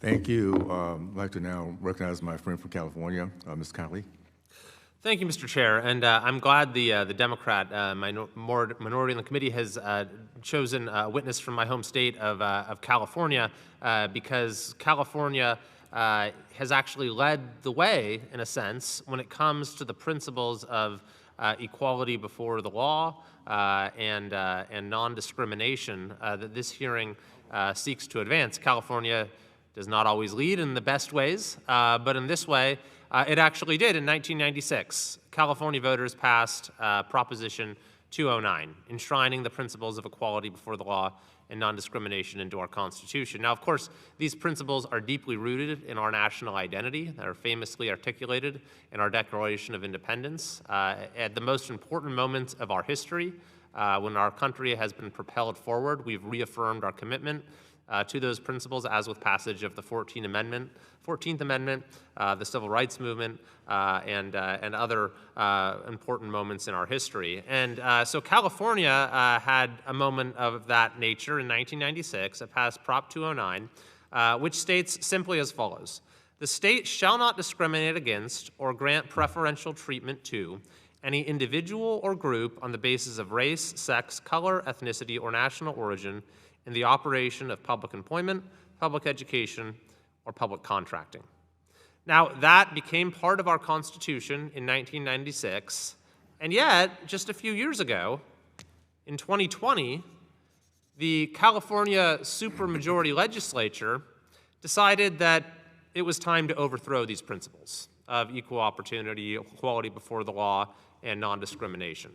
Thank you. I'd like to now recognize my friend from California, Ms. Kiley. Thank you, Mr. Chair, and I'm glad the Democrat minority in the committee has chosen a witness from my home state of California, because California has actually led the way, in a sense, when it comes to the principles of equality before the law and non-discrimination that this hearing seeks to advance. California does not always lead in the best ways, but in this way, it actually did. In 1996, California voters passed Proposition 209, enshrining the principles of equality before the law and non-discrimination into our Constitution. Now, of course, these principles are deeply rooted in our national identity. They are famously articulated in our Declaration of Independence. At the most important moments of our history, when our country has been propelled forward, we've reaffirmed our commitment to those principles, as with passage of the 14th Amendment, the Civil Rights Movement, and other important moments in our history. And so California had a moment of that nature in 1996. It passed Prop 209, which states simply as follows: the state shall not discriminate against or grant preferential treatment to any individual or group on the basis of race, sex, color, ethnicity, or national origin in the operation of public employment, public education, or public contracting. Now, that became part of our Constitution in 1996, and yet, just a few years ago, in 2020, the California supermajority legislature decided that it was time to overthrow these principles of equal opportunity, equality before the law, and non-discrimination.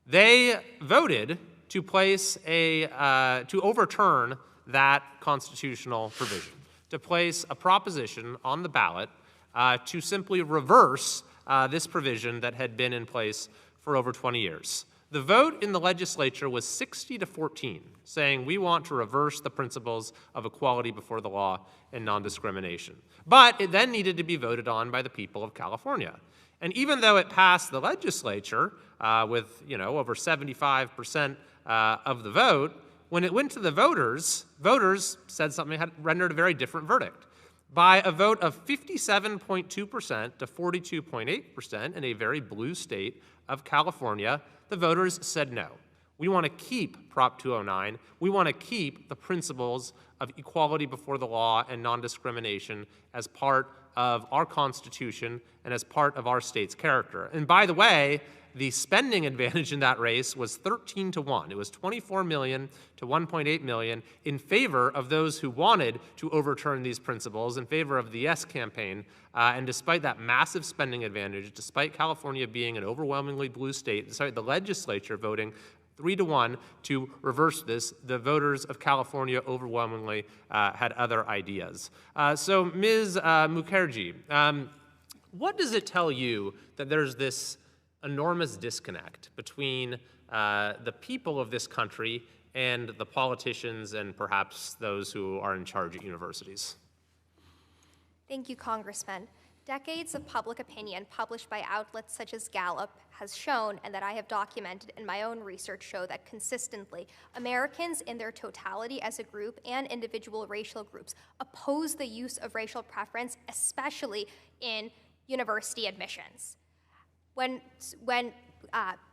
They voted to to overturn that constitutional provision, to place a proposition on the ballot to simply reverse this provision that had been in place for over 20 years. The vote in the legislature was 60-14, saying we want to reverse the principles of equality before the law and non-discrimination. But it then needed to be voted on by the people of California. And even though it passed the legislature with over 75% of the vote, when it went to the voters, voters said something had rendered a very different verdict. By a vote of 57.2% to 42.8% in a very blue state of California, the voters said no. We want to keep Prop 209. We want to keep the principles of equality before the law and non-discrimination as part of our Constitution and as part of our state's character. And by the way, the spending advantage in that race was 13-1. It was 24 million to 1.8 million in favor of those who wanted to overturn these principles, in favor of the Yes campaign. And despite that massive spending advantage, despite California being an overwhelmingly blue state, despite the legislature voting 3-1 to reverse this, the voters of California overwhelmingly had other ideas. So Ms. Mukherjee, what does it tell you that there's this enormous disconnect between the people of this country and the politicians and perhaps those who are in charge at universities? Thank you, Congressman. Decades of public opinion published by outlets such as Gallup has shown, and that I have documented in my own research, show that consistently Americans in their totality as a group and individual racial groups oppose the use of racial preference, especially in university admissions. When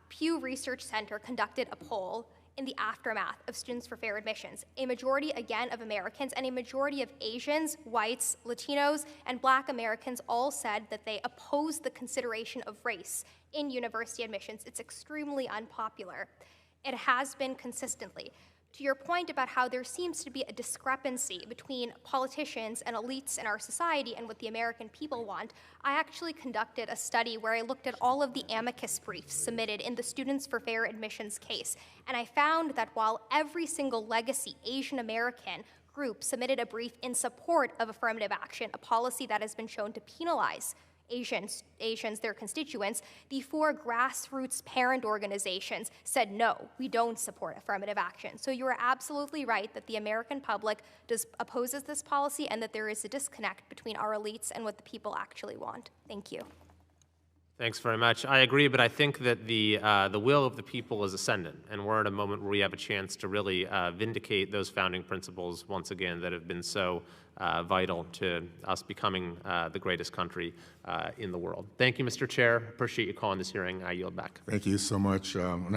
Pew Research Center conducted a poll in the aftermath of Students for Fair Admissions, a majority, again, of Americans and a majority of Asians, whites, Latinos, and Black Americans all said that they oppose the consideration of race in university admissions. It's extremely unpopular. It has been consistently. To your point about how there seems to be a discrepancy between politicians and elites in our society and what the American people want, I actually conducted a study where I looked at all of the amicus briefs submitted in the Students for Fair Admissions case, and I found that while every single legacy Asian American group submitted a brief in support of affirmative action, a policy that has been shown to penalize Asians, their constituents, the 4 grassroots parent organizations said, no, we don't support affirmative action. So you are absolutely right that the American public opposes this policy and that there is a disconnect between our elites and what the people actually want. Thank you. Thanks very much. I agree, but I think that the will of the people is ascendant, and we're at a moment where we have a chance to really vindicate those founding principles once again that have been so vital to us becoming the greatest country in the world. Thank you, Mr. Chair. Appreciate you calling this hearing. I yield back. Thank you so much. Now